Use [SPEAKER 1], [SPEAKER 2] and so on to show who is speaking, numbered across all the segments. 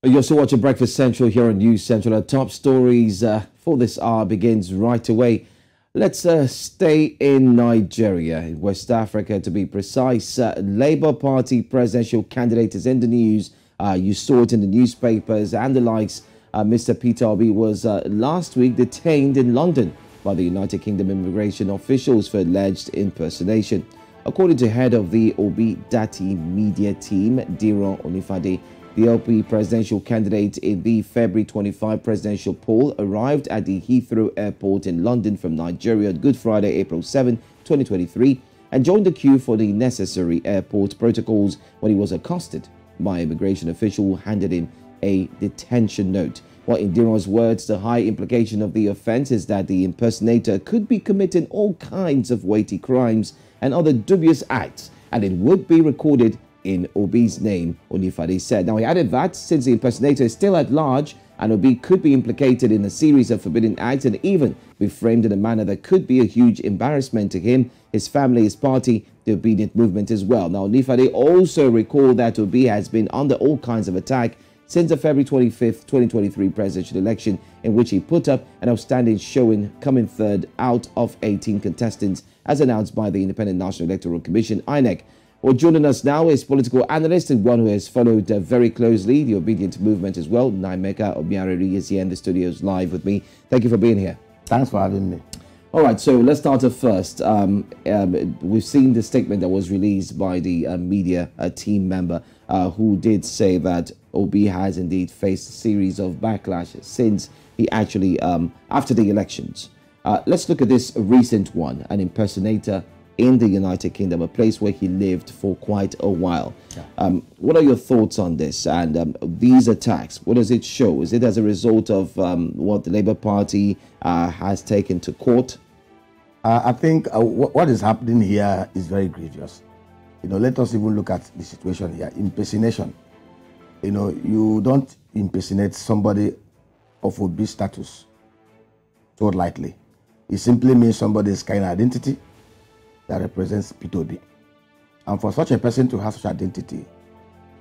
[SPEAKER 1] You're still watching Breakfast Central here on News Central. Our top stories for this hour begins right away. Let's stay in Nigeria, in West Africa to be precise. Labour Party presidential candidate is in the news. You saw it in the newspapers and the likes. Mr. Peter Obi was last week detained in London by the United Kingdom immigration officials for alleged impersonation. According to head of the Obi Dati media team, Diron Onifade, the LP presidential candidate in the February 25 presidential poll arrived at the Heathrow Airport in London from Nigeria on Good Friday, April 7, 2023, and joined the queue for the necessary airport protocols when he was accosted by an immigration official who handed him a detention note. Well, in Diron's words, the high implication of the offense is that the impersonator could be committing all kinds of weighty crimes and other dubious acts, and it would be recorded in Obi's name, Onifade said. Now, he added that since the impersonator is still at large and Obi could be implicated in a series of forbidden acts and even be framed in a manner that could be a huge embarrassment to him, his family, his party, the obedient movement as well. Now, Onifade also recalled that Obi has been under all kinds of attack since the February 25th, 2023 presidential election, in which he put up an outstanding showing, coming third out of 18 contestants, as announced by the Independent National Electoral Commission, INEC. Well, joining us now is political analyst and one who has followed very closely the obedient movement as well. Naimeka Obiareri is here in the studios live with me. Thank you for being here.
[SPEAKER 2] Thanks for having me.
[SPEAKER 1] All right, so let's start off first. We've seen the statement that was released by the media team member who did say that Obi has indeed faced a series of backlash since he actually, after the elections. Let's look at this recent one, an impersonator in the United Kingdom, a place where he lived for quite a while. Yeah. What are your thoughts on this and these attacks? What does it show? Is it as a result of what the Labour Party has taken to court?
[SPEAKER 2] I think what is happening here is very grievous. Let us even look at the situation here. Impersonation. You don't impersonate somebody of obese status so lightly. It simply means somebody's kind of identity that represents P2B. And for such a person to have such identity,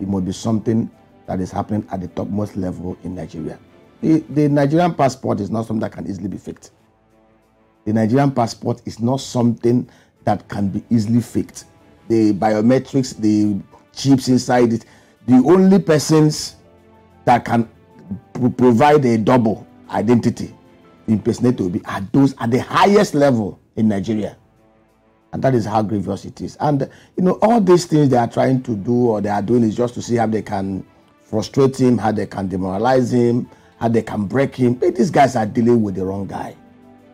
[SPEAKER 2] it must be something that is happening at the topmost level in Nigeria. The Nigerian passport is not something that can easily be faked. The Nigerian passport is not something that can be easily faked. The biometrics, the chips inside it, the only persons that can provide a double identity impersonate to be are those at the highest level in Nigeria. And that is how grievous it is. And, all these things they are trying to do or they are doing is just to see how they can frustrate him, how they can demoralize him, how they can break him. But these guys are dealing with the wrong guy.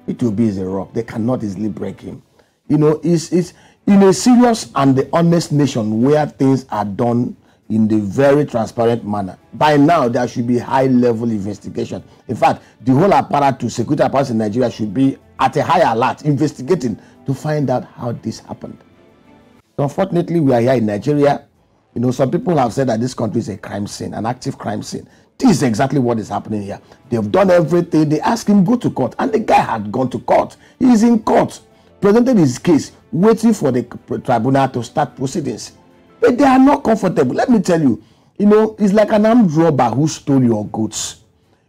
[SPEAKER 2] P2B is a rock. They cannot easily break him. It's in a serious and the honest nation where things are done in the very transparent manner. By now, there should be high-level investigation. In fact, the whole apparatus, security apparatus in Nigeria should be at a high alert, investigating to find out how this happened. Unfortunately, we are here in Nigeria. Some people have said that this country is a crime scene, an active crime scene. This is exactly what is happening here. They've done everything. They asked him to go to court, and the guy had gone to court. He is in court, presented his case, waiting for the tribunal to start proceedings. But they are not comfortable. Let me tell you, it's like an armed robber who stole your goods.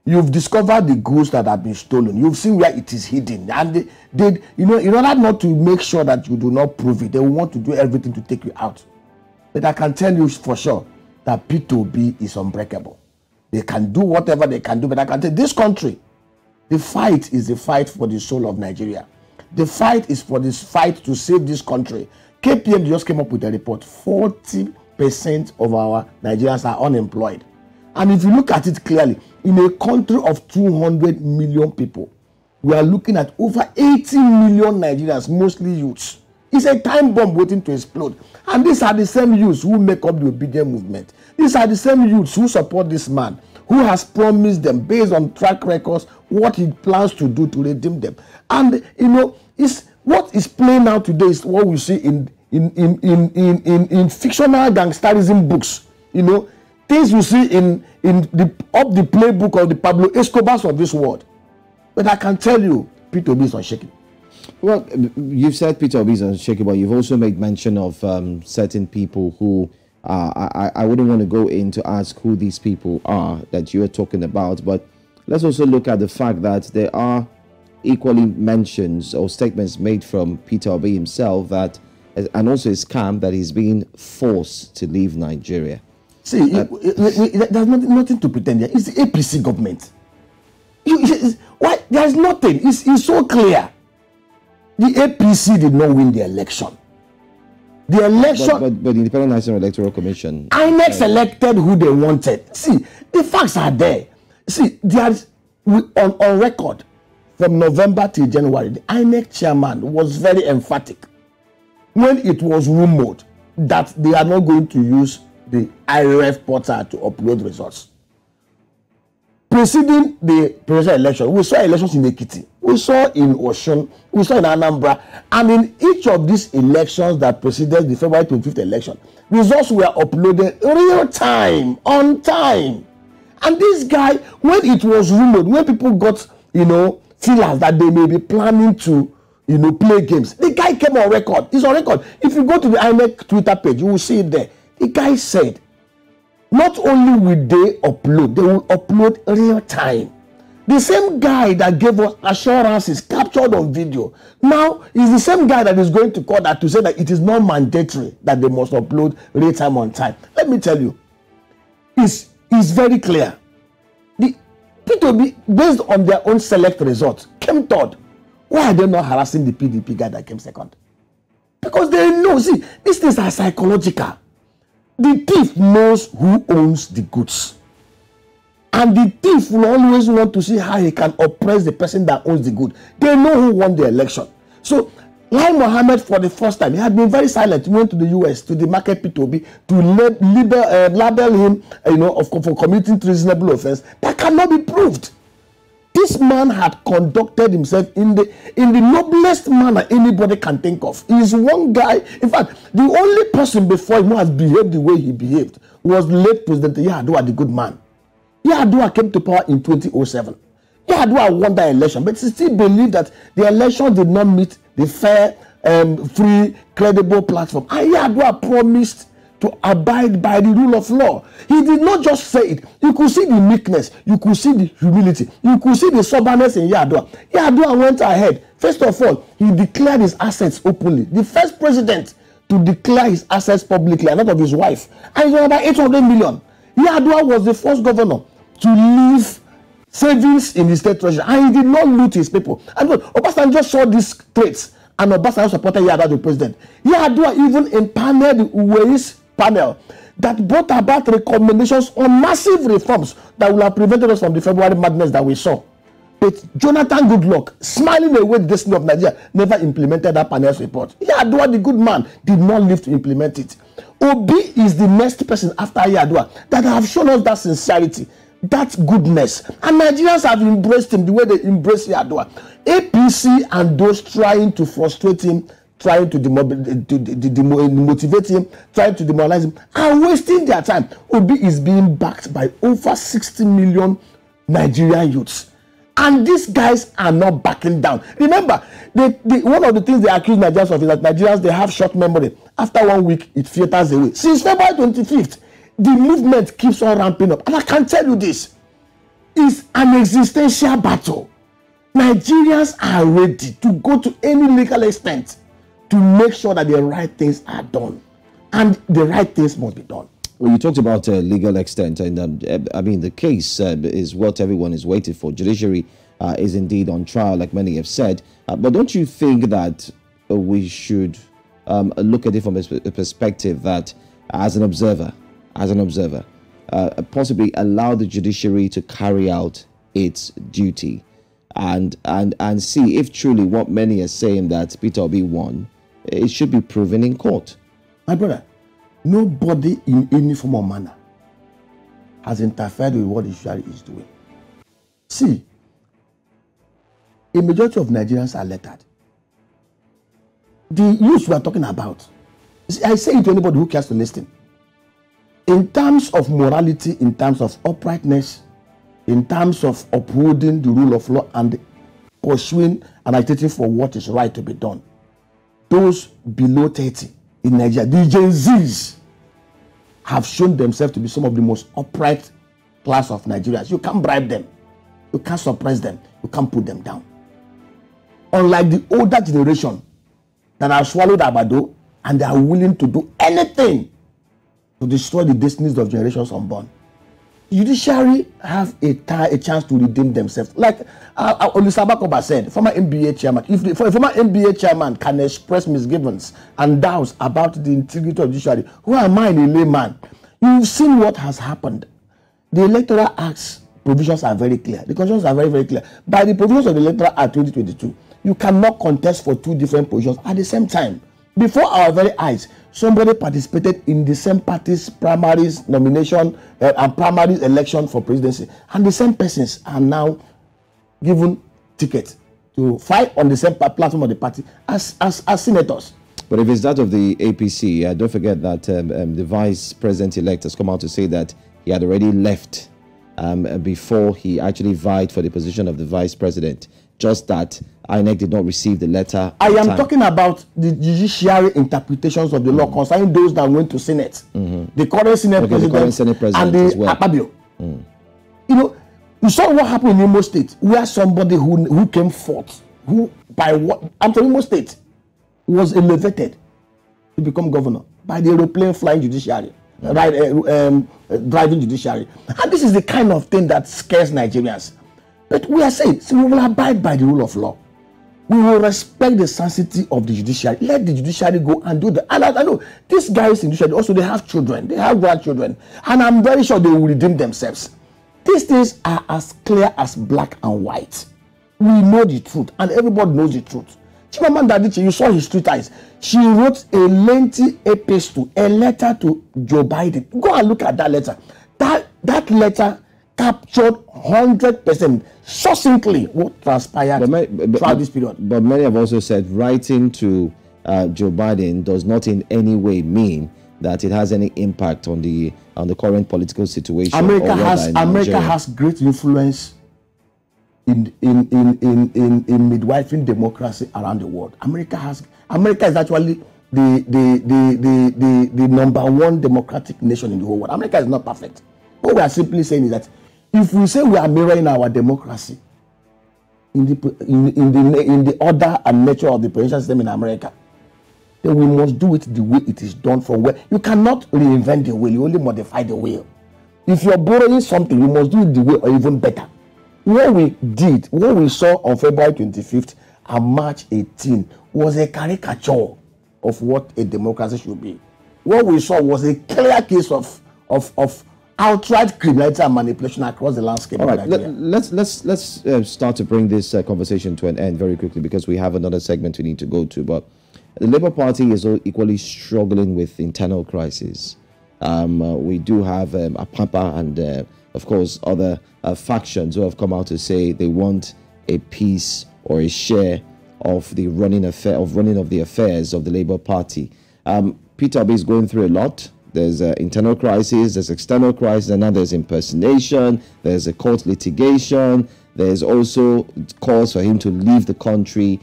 [SPEAKER 2] You've discovered the goods that have been stolen. You've seen where it is hidden. And they in order not to make sure that you do not prove it, they will want to do everything to take you out. But I can tell you for sure that P2B is unbreakable. They can do whatever they can do. But I can tell you, this country, the fight is the fight for the soul of Nigeria. The fight is for this fight to save this country. KPM just came up with a report. 40% of our Nigerians are unemployed. And if you look at it clearly, in a country of 200 million people, we are looking at over 80 million Nigerians, mostly youths. It's a time bomb waiting to explode. And these are the same youths who make up the obedient movement. These are the same youths who support this man, who has promised them, based on track records, what he plans to do to redeem them. And, what is playing out today is what we see in fictional gangsterism books. Things you see in the playbook of the Pablo Escobars of this world. But I can tell you, P2B is unshaken.
[SPEAKER 1] Well, you've said Peter Obi is unshaken, but you've also made mention of certain people who I wouldn't want to go in to ask who these people are that you are talking about, but let's also look at the fact that there are equally mentions or statements made from Peter Obi himself that, and also his camp, that he's being forced to leave Nigeria.
[SPEAKER 2] See, there's nothing to pretend here. It's the APC government. Why? There's nothing. It's so clear. The APC did not win the election. The election...
[SPEAKER 1] But the Independent National Electoral Commission...
[SPEAKER 2] INEC selected who they wanted. See, the facts are there. See, there's on record, from November till January, the INEC chairman was very emphatic when it was rumored that they are not going to use the IRF portal to upload results. Preceding the presidential election, we saw elections in Ekiti, we saw in Osun, we saw in Anambra, and in each of these elections that preceded the February 25th election, results were uploaded real time, on time. And this guy, when it was rumored, when people got, feelers that they may be planning to, play games, the guy came on record. It's on record. If you go to the INEC Twitter page, you will see it there. The guy said, not only will they will upload real time. The same guy that gave us assurances captured on video now is the same guy that is going to court that to say that it is not mandatory that they must upload real time on time. Let me tell you, it's very clear. The P2B, based on their own select results, came third. Why are they not harassing the PDP guy that came second? Because they know, see, these things are psychological. The thief knows who owns the goods. And the thief will always want to see how he can oppress the person that owns the good. They know who won the election. So, Lai Mohammed, for the first time, he had been very silent. He went to the US, to the market P2B, to label him, for committing treasonable offense. That cannot be proved. This man had conducted himself in the noblest manner anybody can think of. He is one guy. In fact, the only person before him who has behaved the way he behaved was late President Yar'Adua, the good man. Yar'Adua came to power in 2007. Yar'Adua won that election, but he still believed that the election did not meet the fair, free, credible platform. And Yar'Adua promised to abide by the rule of law. He did not just say it. You could see the meekness. You could see the humility. You could see the soberness in Yar'Adua. Yar'Adua went ahead. First of all, he declared his assets openly. The first president to declare his assets publicly, and not of his wife. And it was about 800 million. Yar'Adua was the first governor to leave savings in the state treasury. And he did not loot his people. And Obasanjo saw these traits, and Obasanjo supported Yar'Adua the president. Yar'Adua even empaneled the Uwais panel that brought about recommendations on massive reforms that will have prevented us from the February madness that we saw. But Jonathan Goodluck, smiling away the destiny of Nigeria, never implemented that panel's report. Yar'Adua, the good man, did not live to implement it. Obi is the next person after Yar'Adua that have shown us that sincerity, that goodness. And Nigerians have embraced him the way they embrace Yar'Adua. APC and those trying to frustrate him, trying to demotivate him, trying to demoralize him, are wasting their time. Obi is being backed by over 60 million Nigerian youths. And these guys are not backing down. Remember, one of the things they accuse Nigerians of is that Nigerians, they have short memory. After 1 week, it filters away. Since February 25th, the movement keeps on ramping up. And I can tell you this, it's an existential battle. Nigerians are ready to go to any legal extent to make sure that the right things are done. And the right things must be done.
[SPEAKER 1] Well, you talked about legal extent, and the case is what everyone is waiting for. Judiciary is indeed on trial, like many have said. But don't you think that we should look at it from a perspective that, as an observer, possibly allow the judiciary to carry out its duty, and see if truly what many are saying that Peter Obi won, it should be proven in court?
[SPEAKER 2] My brother, nobody in any form or manner has interfered with what the judiciary is doing. See, a majority of Nigerians are lettered. The youth we are talking about, I say it to anybody who cares to listen. In terms of morality, in terms of uprightness, in terms of upholding the rule of law and pursuing and agitating for what is right to be done, those below 30 in Nigeria, the Gen Zs, have shown themselves to be some of the most upright class of Nigerians. You can't bribe them. You can't suppress them. You can't put them down. Unlike the older generation that have swallowed abado and they are willing to do anything to destroy the destinies of generations unborn. Judiciary have a chance to redeem themselves. Like Olusabakoba said, former NBA chairman, if a former NBA chairman can express misgivings and doubts about the integrity of judiciary, who am I, a layman? You've seen what has happened. The Electoral Act's provisions are very clear. The conditions are very, very clear. By the provisions of the Electoral Act 2022, you cannot contest for two different positions at the same time. Before our very eyes, somebody participated in the same party's primaries nomination and primaries election for presidency, and the same persons are now given tickets to fight on the same platform of the party as senators.
[SPEAKER 1] But if it's that of the APC, don't forget that the vice president-elect has come out to say that he had already left before he actually vied for the position of the vice president. Just that INEC did not receive the letter.
[SPEAKER 2] I am talking about the judiciary interpretations of the law concerning those that went to Senate. The current Senate president and the Akpabio. You know, you saw what happened in Imo State, where somebody who came forth, who by what after Imo State was elevated to become governor by the aeroplane flying judiciary, driving judiciary. And this is the kind of thing that scares Nigerians. But we are saying, so we will abide by the rule of law. We will respect the sanctity of the judiciary. Let the judiciary go and do that. And I know these guys in the judiciary also, they have children, they have grandchildren, and I'm very sure they will redeem themselves. These things are as clear as black and white. We know the truth, and everybody knows the truth. Chimamanda Adichie, you saw his tweets. She wrote a lengthy epistle, a letter to Joe Biden. Go and look at that letter. That letter captured 100% succinctly what transpired throughout this period.
[SPEAKER 1] But many have also said writing to Joe Biden does not in any way mean that it has any impact on the current political situation.
[SPEAKER 2] America has great influence in midwifing democracy around the world. America is actually the number one democratic nation in the whole world. America is not perfect. What we are simply saying is that if we say we are mirroring our democracy in the order and nature of the presidential system in America, then we must do it the way it is done from where you cannot reinvent the wheel, you only modify the wheel. If you're borrowing something, you must do it the way or even better. What we saw on February 25th and March 18 was a caricature of what a democracy should be. What we saw was a clear case of outright criminality and manipulation across the landscape.
[SPEAKER 1] All right, let's start to bring this conversation to an end very quickly, because we have another segment we need to go to. But the Labour Party is equally struggling with internal crisis. We do have APAPA and, of course, other factions who have come out to say they want a piece or a share of the running of the affairs of the Labour Party. Peter Obi is going through a lot. There's internal crisis, there's external crisis, and now there's impersonation, there's a court litigation, there's also calls for him to leave the country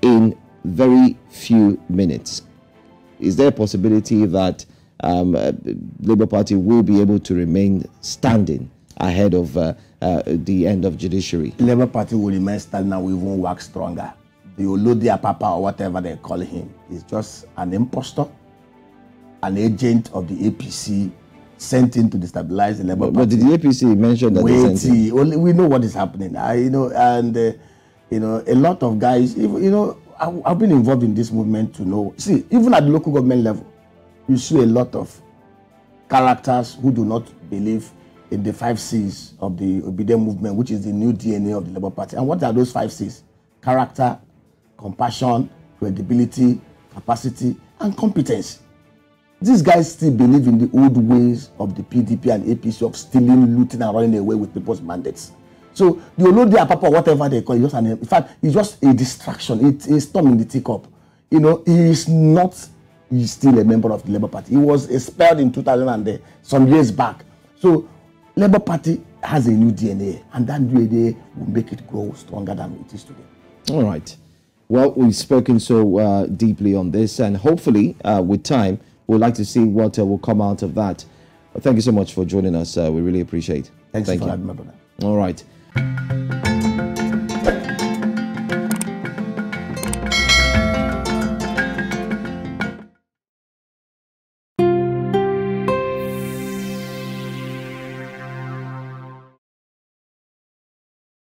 [SPEAKER 1] in very few minutes. Is there a possibility that Labour Party will be able to remain standing ahead of the end of judiciary?
[SPEAKER 2] Labour Party will remain standing and will even work stronger. The Olodia Papa or whatever they call him is just an impostor, an agent of the APC sent in to destabilize the Labour Party.
[SPEAKER 1] But did the APC mention that they sent in?
[SPEAKER 2] Only we know what is happening. A lot of guys, I've been involved in this movement to know. See, even at the local government level, you see a lot of characters who do not believe in the 5 C's of the obedient movement, which is the new DNA of the Labour Party. And what are those 5 C's? Character, compassion, credibility, capacity, and competence. These guys still believe in the old ways of the PDP and APC of stealing, looting, and running away with people's mandates. So the Olodia Papa, whatever they call it, in fact, it's just a distraction. It's a storm in the teacup. He's still a member of the Labour Party. He was expelled in 2000 and some years back. So Labour Party has a new DNA, and that new DNA will make it grow stronger than it is today.
[SPEAKER 1] All right. Well, we've spoken so deeply on this, and hopefully, with time, we'd like to see what will come out of that. Well, thank you so much for joining us. We really appreciate it.
[SPEAKER 2] Thank you for having me, brother.
[SPEAKER 1] All right.